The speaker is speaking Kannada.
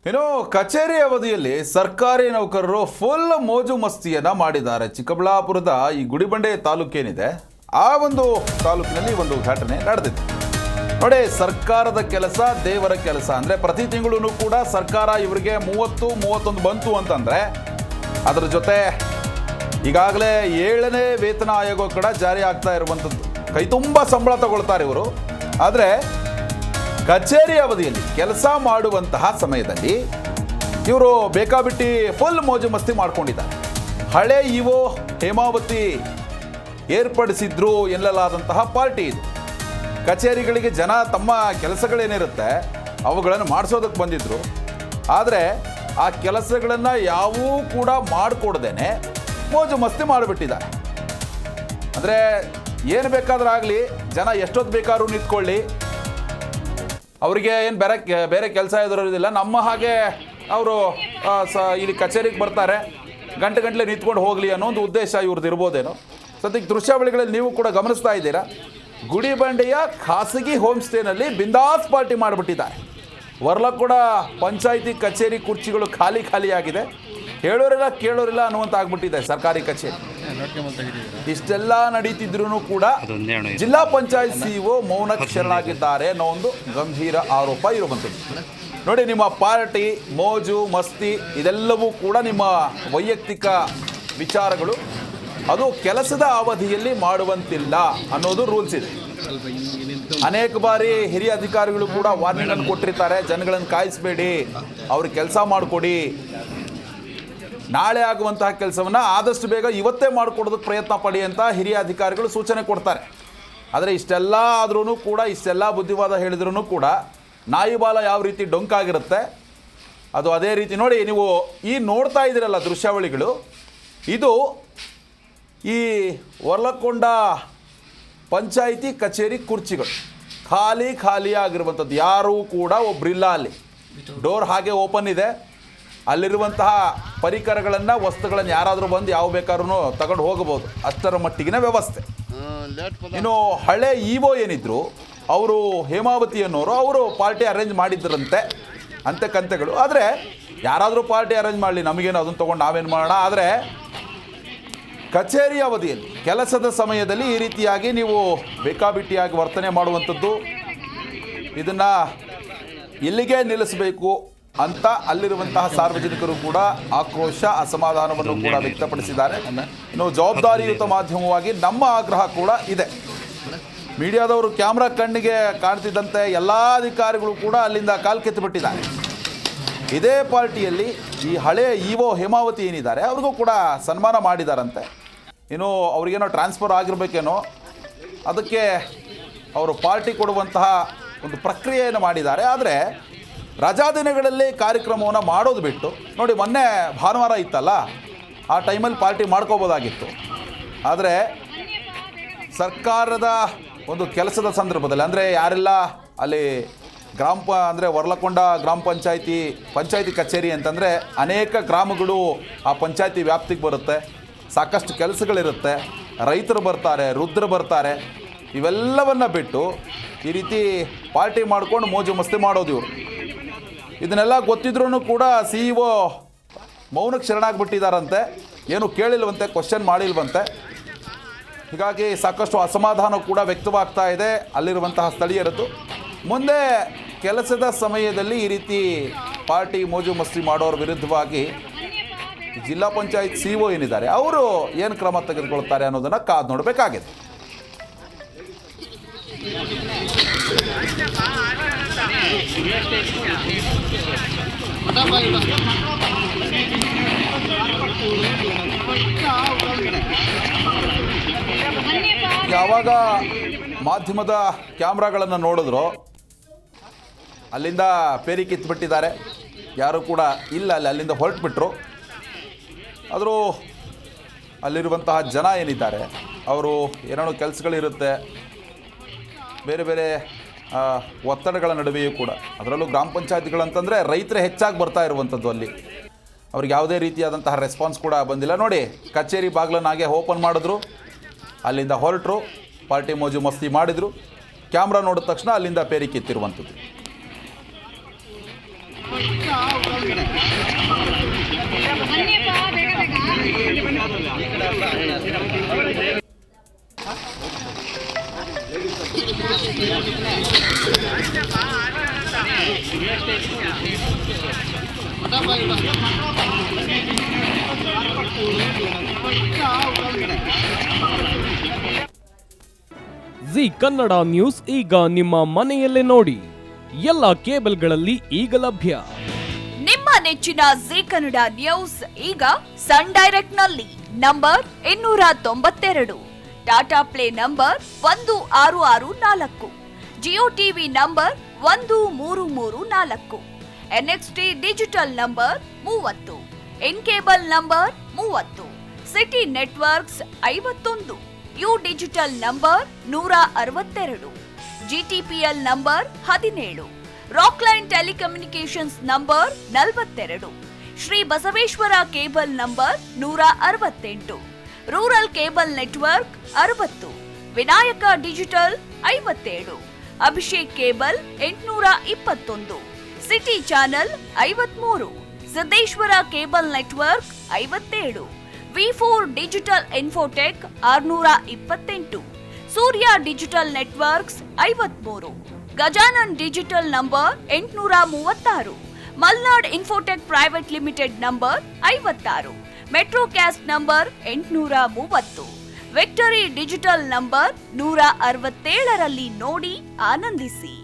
ಇನ್ನು ಕಚೇರಿ ಅವಧಿಯಲ್ಲಿ ಸರ್ಕಾರಿ ನೌಕರರು ಫುಲ್ ಮೋಜು ಮಸ್ತಿಯನ್ನು ಮಾಡಿದ್ದಾರೆ. ಚಿಕ್ಕಬಳ್ಳಾಪುರದ ಈ ಗುಡಿಬಂಡೆ ತಾಲೂಕೇನಿದೆ, ಆ ಒಂದು ತಾಲೂಕಿನಲ್ಲಿ ಒಂದು ಘಟನೆ ನಡೆದಿದೆ ನೋಡಿ. ಸರ್ಕಾರದ ಕೆಲಸ ದೇವರ ಕೆಲಸ ಅಂದರೆ ಪ್ರತಿ ತಿಂಗಳೂ ಕೂಡ ಸರ್ಕಾರ ಇವರಿಗೆ 30-31 ಬಂತು ಅಂತಂದರೆ ಅದರ ಜೊತೆ ಈಗಾಗಲೇ 7ನೇ ವೇತನ ಆಯೋಗ ಕೂಡ ಜಾರಿ ಆಗ್ತಾ ಇರುವಂಥದ್ದು. ಕೈ ತುಂಬ ಸಂಬಳ ತಗೊಳ್ತಾರೆ ಇವರು. ಆದರೆ ಕಚೇರಿ ಅವಧಿಯಲ್ಲಿ ಕೆಲಸ ಮಾಡುವಂತಹ ಸಮಯದಲ್ಲಿ ಇವರು ಬೇಕಾಬಿಟ್ಟಿ ಫುಲ್ ಮೋಜು ಮಸ್ತಿ ಮಾಡ್ಕೊಂಡಿದ್ದಾರೆ. ಹಳೆ ಇಒ ಹೇಮಾವತಿ ಏರ್ಪಡಿಸಿದ್ರು ಎನ್ನಲಾದಂತಹ ಪಾರ್ಟಿ ಇದು. ಕಚೇರಿಗಳಿಗೆ ಜನ ತಮ್ಮ ಕೆಲಸಗಳೇನಿರುತ್ತೆ ಅವುಗಳನ್ನು ಮಾಡಿಸೋದಕ್ಕೆ ಬಂದಿದ್ದರು. ಆದರೆ ಆ ಕೆಲಸಗಳನ್ನು ಯಾವೂ ಕೂಡ ಮಾಡಿಕೊಡ್ದೇನೆ ಮೋಜು ಮಸ್ತಿ ಮಾಡಿಬಿಟ್ಟಿದ್ದಾರೆ. ಅಂದರೆ ಏನು ಬೇಕಾದ್ರೂ ಆಗಲಿ, ಜನ ಎಷ್ಟೊತ್ತು ಬೇಕಾದ್ರೂ ನಿಂತ್ಕೊಳ್ಳಿ, ಅವರಿಗೆ ಏನು ಬೇರೆ ಕೆಲಸ ಇರೋದಿಲ್ಲ. ನಮ್ಮ ಹಾಗೆ ಅವರು ಇಲ್ಲಿ ಕಚೇರಿಗೆ ಬರ್ತಾರೆ, ಗಂಟೆ ನಿಂತ್ಕೊಂಡು ಹೋಗಲಿ ಅನ್ನೋ ಒಂದು ಉದ್ದೇಶ ಇವ್ರದ್ದು ಇರ್ಬೋದೇನೋ. ಸದ್ಯಕ್ಕೆ ದೃಶ್ಯಾವಳಿಗಳಲ್ಲಿ ನೀವು ಕೂಡ ಗಮನಿಸ್ತಾ ಇದ್ದೀರಾ. ಗುಡಿಬಂಡೆಯ ಖಾಸಗಿ ಹೋಮ್ ಸ್ಟೇನಲ್ಲಿ ಬಿಂದಾಸ್ ಪಾರ್ಟಿ ಮಾಡಿಬಿಟ್ಟಿದ್ದಾರೆ. ವರ್ಲಕೋಡ ಪಂಚಾಯಿತಿ ಕಚೇರಿ ಕುರ್ಚಿಗಳು ಖಾಲಿಯಾಗಿದೆ. ಹೇಳೋರಿಲ್ಲ ಕೇಳೋರಿಲ್ಲ ಅನ್ನುವಂತ ಆಗ್ಬಿಟ್ಟಿದೆ ಸರ್ಕಾರಿ ಕಚೇರಿ. ಇಷ್ಟೆಲ್ಲ ನಡೀತಿದ್ರು ಕೂಡ ಜಿಲ್ಲಾ ಪಂಚಾಯತ್ ಸಿಇಒ ಮೌನಕ್ಕೆ ಶರಣಾಗಿದ್ದಾರೆ ಅನ್ನೋ ಒಂದು ಗಂಭೀರ ಆರೋಪ ಇರುವಂಥದ್ದು. ನೋಡಿ, ನಿಮ್ಮ ಪಾರ್ಟಿ ಮೋಜು ಮಸ್ತಿ ಇದೆಲ್ಲವೂ ಕೂಡ ನಿಮ್ಮ ವೈಯಕ್ತಿಕ ವಿಚಾರಗಳು, ಅದು ಕೆಲಸದ ಅವಧಿಯಲ್ಲಿ ಮಾಡುವಂತಿಲ್ಲ ಅನ್ನೋದು ರೂಲ್ಸ್ ಇದೆ. ಅನೇಕ ಬಾರಿ ಹಿರಿಯ ಅಧಿಕಾರಿಗಳು ಕೂಡ ವಾರ್ನಿಂಗ್ ಅನ್ನು ಕೊಟ್ಟಿರ್ತಾರೆ, ಜನಗಳನ್ನು ಕಾಯಿಸಬೇಡಿ, ಅವ್ರಿಗೆ ಕೆಲಸ ಮಾಡಿಕೊಡಿ, ನಾಳೆ ಆಗುವಂತಹ ಕೆಲಸವನ್ನು ಆದಷ್ಟು ಬೇಗ ಇವತ್ತೇ ಮಾಡಿಕೊಡೋದಕ್ಕೆ ಪ್ರಯತ್ನ ಪಡಿ ಅಂತ ಹಿರಿಯ ಅಧಿಕಾರಿಗಳು ಸೂಚನೆ ಕೊಡ್ತಾರೆ. ಆದರೆ ಇಷ್ಟೆಲ್ಲ ಆದ್ರೂ ಕೂಡ, ಇಷ್ಟೆಲ್ಲ ಬುದ್ಧಿವಾದ ಹೇಳಿದ್ರೂ ಕೂಡ ನಾಯಿಬಾಲ ಯಾವ ರೀತಿ ಡೊಂಕಾಗಿರುತ್ತೆ ಅದು ಅದೇ ರೀತಿ. ನೋಡಿ, ನೀವು ಈ ನೋಡ್ತಾ ಇದ್ದೀರಲ್ಲ ದೃಶ್ಯಾವಳಿಗಳು, ಇದು ಈ ವರ್ಲಕೊಂಡ ಪಂಚಾಯಿತಿ ಕಚೇರಿ ಕುರ್ಚಿಗಳು ಖಾಲಿಯಾಗಿರುವಂಥದ್ದು. ಯಾರೂ ಕೂಡ ಒಬ್ಬರಿಲ್ಲ ಅಲ್ಲಿ. ಡೋರ್ ಹಾಗೆ ಓಪನ್ ಇದೆ. ಅಲ್ಲಿರುವಂತಹ ಪರಿಕರಗಳನ್ನು, ವಸ್ತುಗಳನ್ನು ಯಾರಾದರೂ ಬಂದು ಯಾವ ಬೇಕಾದ್ರೂ ತಗೊಂಡು ಹೋಗಬಹುದು, ಅಷ್ಟರ ಮಟ್ಟಿಗಿನ ವ್ಯವಸ್ಥೆ. ಇನ್ನು ಹಳೆ ಇಒ ಏನಿದ್ರು ಅವರು ಹೇಮಾವತಿ ಅನ್ನೋರು, ಅವರು ಪಾರ್ಟಿ ಅರೇಂಜ್ ಮಾಡಿದ್ರಂತೆ ಕಂತೆಗಳು. ಆದರೆ ಯಾರಾದರೂ ಪಾರ್ಟಿ ಅರೇಂಜ್ ಮಾಡಲಿ, ನಮಗೇನು ಅದನ್ನು ತೊಗೊಂಡು ನಾವೇನು ಮಾಡೋಣ. ಆದರೆ ಕಚೇರಿ ಅವಧಿಯಲ್ಲಿ ಕೆಲಸದ ಸಮಯದಲ್ಲಿ ಈ ರೀತಿಯಾಗಿ ನೀವು ಬೇಕಾಬಿಟ್ಟಿಯಾಗಿ ವರ್ತನೆ ಮಾಡುವಂಥದ್ದು, ಇದನ್ನು ಎಲ್ಲಿಗೆ ನಿಲ್ಲಿಸಬೇಕು ಅಂತ ಅಲ್ಲಿರುವಂತಹ ಸಾರ್ವಜನಿಕರು ಕೂಡ ಆಕ್ರೋಶ, ಅಸಮಾಧಾನವನ್ನು ಕೂಡ ವ್ಯಕ್ತಪಡಿಸಿದ್ದಾರೆ. ಇನ್ನು ಜವಾಬ್ದಾರಿಯುತ ಮಾಧ್ಯಮವಾಗಿ ನಮ್ಮ ಆಗ್ರಹ ಕೂಡ ಇದೆ. ಮೀಡಿಯಾದವರು ಕ್ಯಾಮ್ರಾ ಕಣ್ಣಿಗೆ ಕಾಣ್ತಿದ್ದಂತೆ ಎಲ್ಲ ಅಧಿಕಾರಿಗಳು ಕೂಡ ಅಲ್ಲಿಂದ ಕಾಲು ಕೆತ್ತಿಬಿಟ್ಟಿದ್ದಾರೆ. ಇದೇ ಪಾರ್ಟಿಯಲ್ಲಿ ಈ ಹಳೆಯ ಇಒ ಹೇಮಾವತಿ ಏನಿದ್ದಾರೆ ಅವ್ರಿಗೂ ಕೂಡ ಸನ್ಮಾನ ಮಾಡಿದಾರಂತೆ. ಇನ್ನು ಅವ್ರಿಗೇನೋ ಟ್ರಾನ್ಸ್ಫರ್ ಆಗಿರಬೇಕೇನೋ, ಅದಕ್ಕೆ ಅವರು ಪಾರ್ಟಿ ಕೊಡುವಂತಹ ಒಂದು ಪ್ರಕ್ರಿಯೆಯನ್ನು ಮಾಡಿದ್ದಾರೆ. ಆದರೆ ರಜಾ ದಿನಗಳಲ್ಲಿ ಕಾರ್ಯಕ್ರಮವನ್ನು ಮಾಡೋದು ಬಿಟ್ಟು, ನೋಡಿ ಮೊನ್ನೆ ಭಾನುವಾರ ಇತ್ತಲ್ಲ, ಆ ಟೈಮಲ್ಲಿ ಪಾರ್ಟಿ ಮಾಡ್ಕೋಬೋದಾಗಿತ್ತು. ಆದರೆ ಸರ್ಕಾರದ ಒಂದು ಕೆಲಸದ ಸಂದರ್ಭದಲ್ಲಿ, ಅಂದರೆ ಯಾರೆಲ್ಲ ಅಲ್ಲಿ ಅಂದರೆ ವರ್ಲಕೊಂಡ ಗ್ರಾಮ ಪಂಚಾಯಿತಿ ಕಚೇರಿ ಅಂತಂದರೆ ಅನೇಕ ಗ್ರಾಮಗಳು ಆ ಪಂಚಾಯಿತಿ ವ್ಯಾಪ್ತಿಗೆ ಬರುತ್ತೆ, ಸಾಕಷ್ಟು ಕೆಲಸಗಳಿರುತ್ತೆ, ರೈತರು ಬರ್ತಾರೆ, ವೃದ್ಧರು ಬರ್ತಾರೆ. ಇವೆಲ್ಲವನ್ನು ಬಿಟ್ಟು ಈ ರೀತಿ ಪಾರ್ಟಿ ಮಾಡ್ಕೊಂಡು ಮೋಜು ಮಸ್ತಿ ಮಾಡೋದು ಇವರು. ಇದನ್ನೆಲ್ಲ ಗೊತ್ತಿದ್ರೂ ಕೂಡ ಸಿಇಒ ಮೌನಕ್ಕೆ ಶರಣಾಗಿಬಿಟ್ಟಿದ್ದಾರಂತೆ. ಏನು ಕೇಳಿಲ್ವಂತೆ, ಕ್ವಶನ್ ಮಾಡಿಲ್ವಂತೆ. ಹೀಗಾಗಿ ಸಾಕಷ್ಟು ಅಸಮಾಧಾನ ಕೂಡ ವ್ಯಕ್ತವಾಗ್ತಾ ಇದೆ ಅಲ್ಲಿರುವಂತಹ ಸ್ಥಳೀಯರದ್ದು. ಮುಂದೆ ಕೆಲಸದ ಸಮಯದಲ್ಲಿ ಈ ರೀತಿ ಪಾರ್ಟಿ ಮೋಜು ಮಸ್ತಿ ಮಾಡೋರ ವಿರುದ್ಧವಾಗಿ ಜಿಲ್ಲಾ ಪಂಚಾಯತ್ ಸಿಇಒ ಏನಿದ್ದಾರೆ ಅವರು ಏನು ಕ್ರಮ ತೆಗೆದುಕೊಳ್ತಾರೆ ಅನ್ನೋದನ್ನು ಕಾದು ನೋಡಬೇಕಾಗಿದೆ. ಯಾವಾಗ ಮಾಧ್ಯಮದ ಕ್ಯಾಮ್ರಾಗಳನ್ನು ನೋಡಿದ್ರು ಅಲ್ಲಿಂದ ಪೇರಿ ಕಿತ್ಬಿಟ್ಟಿದ್ದಾರೆ, ಯಾರು ಕೂಡ ಇಲ್ಲ, ಅಲ್ಲಿಂದ ಹೊರಟುಬಿಟ್ರು. ಆದರೂ ಅಲ್ಲಿರುವಂತಹ ಜನ ಏನಿದ್ದಾರೆ ಅವರು ಏನೇನೋ ಕೆಲಸಗಳಿರುತ್ತೆ, ಬೇರೆ ಬೇರೆ ಒತ್ತಡಗಳ ನಡುವೆಯೂ ಕೂಡ, ಅದರಲ್ಲೂ ಗ್ರಾಮ ಪಂಚಾಯತಿಗಳಂತಂದರೆ ರೈತರೇ ಹೆಚ್ಚಾಗಿ ಬರ್ತಾ ಇರುವಂಥದ್ದು. ಅಲ್ಲಿ ಅವ್ರಿಗೆ ಯಾವುದೇ ರೀತಿಯಾದಂತಹ ರೆಸ್ಪಾನ್ಸ್ ಕೂಡ ಬಂದಿಲ್ಲ. ನೋಡಿ, ಕಚೇರಿ ಬಾಗಿಲನ್ನಾಗೆ ಓಪನ್ ಮಾಡಿದ್ರು, ಅಲ್ಲಿಂದ ಹೊರಟರು, ಪಾರ್ಟಿ ಮೋಜು ಮಸ್ತಿ ಮಾಡಿದರು. ಕ್ಯಾಮ್ರಾ ನೋಡಿದ ತಕ್ಷಣ ಅಲ್ಲಿಂದ ಪೇರಿ ಕಿತ್ತಿರುವಂಥದ್ದು. ಜಿ ಕನ್ನಡ ನ್ಯೂಸ್ ಈಗ ನಿಮ್ಮ ಮನೆಯಲ್ಲೇ ನೋಡಿ. ಎಲ್ಲ ಕೇಬಲ್ಗಳಲ್ಲಿ ಈಗ ಲಭ್ಯ. ನಿಮ್ಮ ನೆಚ್ಚಿನ ಜಿ ಕನ್ನಡ ನ್ಯೂಸ್ ಈಗ ಸನ್ ಡೈರೆಕ್ಟ್ ನಲ್ಲಿ number 292, Tata play number 1664, Jio TV number 1334, NXT digital number 30, in cable number 30, city networks 51, U digital number 162, GTPL number 17, Rockline telecommunications number 42, Shri Basaveshwara cable number 168, rural cable network 60, Vinayaka digital 57, Abhishek cable 821, city channel 53, Siddeshwara cable network 57, V4 digital Infotech 628, Surya digital networks 53, Gajanan digital number 836, Malnad Infotech private limited number 56, Metrocast number 830, Victory digital number 167ರಲ್ಲಿ ನೋಡಿ ಆನಂದಿಸಿ.